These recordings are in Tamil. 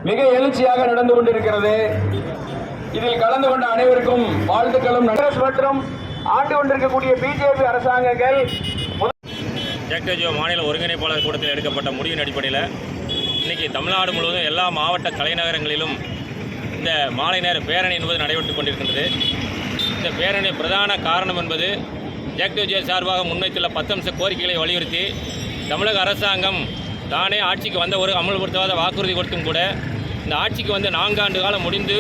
மிக எழுச்சியாக நடந்து கொண்டிருக்கிறது. இதில் கலந்து கொண்ட அனைவருக்கும் வாழ்த்துக்களும் மற்றும் ஆண்டு கொண்டிருக்கக்கூடிய பிஜேபி அரசாங்கங்கள் ஜெக்டோஜியோ மாநில ஒருங்கிணைப்பாளர் கூட்டத்தில் எடுக்கப்பட்ட முடிவின் அடிப்படையில் இன்றைக்கி தமிழ்நாடு முழுவதும் எல்லா மாவட்ட தலைநகரங்களிலும் இந்த மாலை நேர பேரணி என்பது நடைபெற்றுக் கொண்டிருக்கின்றது. இந்த பேரணி பிரதான காரணம் என்பது ஜெக்டோஜியோ சார்பாக முன்வைத்துள்ள 10 அம்ச கோரிக்கைகளை வலியுறுத்தி தமிழக அரசாங்கம் தானே ஆட்சிக்கு வந்த ஒரு அமல்படுத்தாத வாக்குறுதி கொடுத்தும் கூட இந்த ஆட்சிக்கு வந்து 4 ஆண்டு காலம் முடிந்து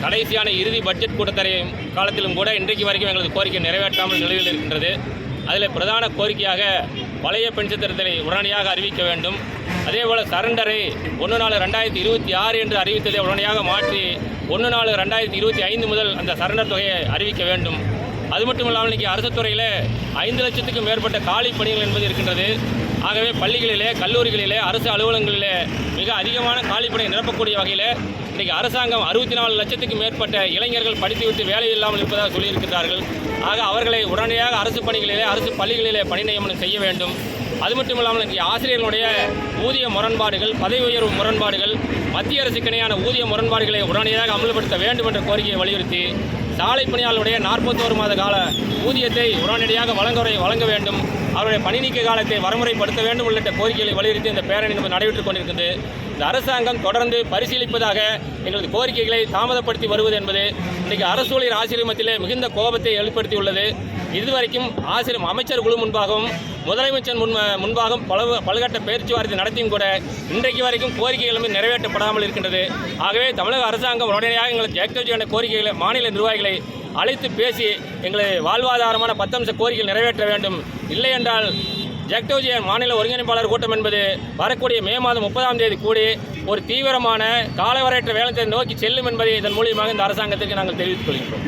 கடைசியான இறுதி பட்ஜெட் கூட்டத்தரை காலத்திலும் கூட இன்றைக்கு வரைக்கும் எங்களது கோரிக்கை நிறைவேற்றாமல் நிலையில் இருக்கின்றது. அதில் பிரதான கோரிக்கையாக பழைய பென்ஷன் திட்டத்தை உடனடியாக அறிவிக்க வேண்டும். அதேபோல் சரண்டரை 1/4/2026 என்று அறிவித்ததை உடனடியாக மாற்றி 1/4/2025 முதல் அந்த சரண்டர் தொகையை அறிவிக்க வேண்டும். அது மட்டும் இல்லாமல் இன்றைக்கி அரசு துறையில் 5 லட்சத்துக்கும் மேற்பட்ட காலி பணிகள் என்பது இருக்கின்றது. ஆகவே பள்ளிகளிலே, கல்லூரிகளிலே, அரசு அலுவலகங்களிலே மிக அதிகமான காலிப்பணி நிரப்பக்கூடிய வகையில் இன்றைக்கி அரசாங்கம் 64 லட்சத்துக்கும் மேற்பட்ட இளைஞர்கள் படித்துவிட்டு வேலை இல்லாமல் இருப்பதாக சொல்லியிருக்கிறார்கள். ஆக அவர்களை உடனடியாக அரசு பணிகளிலே, அரசு பள்ளிகளிலே பணி நியமனம் செய்ய வேண்டும். அது மட்டும் இல்லாமல் இன்றைக்கி ஆசிரியர்களுடைய ஊதிய முரண்பாடுகள், பதவி உயர்வு முரண்பாடுகள், மத்திய அரசுக்கு இணையான ஊதிய முரண்பாடுகளை உடனடியாக அமல்படுத்த வேண்டும் என்ற கோரிக்கையை வலியுறுத்தி சாலை பணியாளருடைய 41 மாத கால ஊதியத்தை உடனடியாக வழங்க வேண்டும். அவருடைய பணி நீக்க காலத்தை வரமுறைப்படுத்த வேண்டும் உள்ளிட்ட கோரிக்கைகளை வலியுறுத்தி இந்த பேரணி நடைபெற்றுக் கொண்டிருக்கிறது. இந்த அரசாங்கம் தொடர்ந்து பரிசீலிப்பதாக எங்களது கோரிக்கைகளை தாமதப்படுத்தி வருவது என்பது இன்றைக்கு அரசு ஊழியர் ஆசிரியர் மத்தியிலே மிகுந்த கோபத்தை ஏற்படுத்தியுள்ளது. இதுவரைக்கும் அமைச்சர் குழு முன்பாகவும் முதலமைச்சர் முன்பாகவும் பல்கட்ட பேச்சுவார்த்தை நடத்தியும் கூட இன்றைக்கு வரைக்கும் கோரிக்கைகளும் நிறைவேற்றப்படாமல் இருக்கின்றது. ஆகவே தமிழக அரசாங்கம் உடனடியாக எங்கள் ஜெக்டோஜியோ கோரிக்கைகளை மாநில நிர்வாகிகளை அழைத்து பேசி எங்களை வாழ்வாதாரமான 10 அம்ச கோரிக்கைகள் நிறைவேற்ற வேண்டும். இல்லை என்றால் ஜெக்டோஜியோ மாநில ஒருங்கிணைப்பாளர் கூட்டம் என்பது வரக்கூடிய மே மாதம் 30ஆம் தேதி கூடி ஒரு தீவிரமான காலவரையற்ற வேலைத்தை நோக்கி செல்லும் என்பதை இதன் மூலியமாக இந்த அரசாங்கத்திற்கு நாங்கள் தெரிவித்துக் கொள்கிறோம்.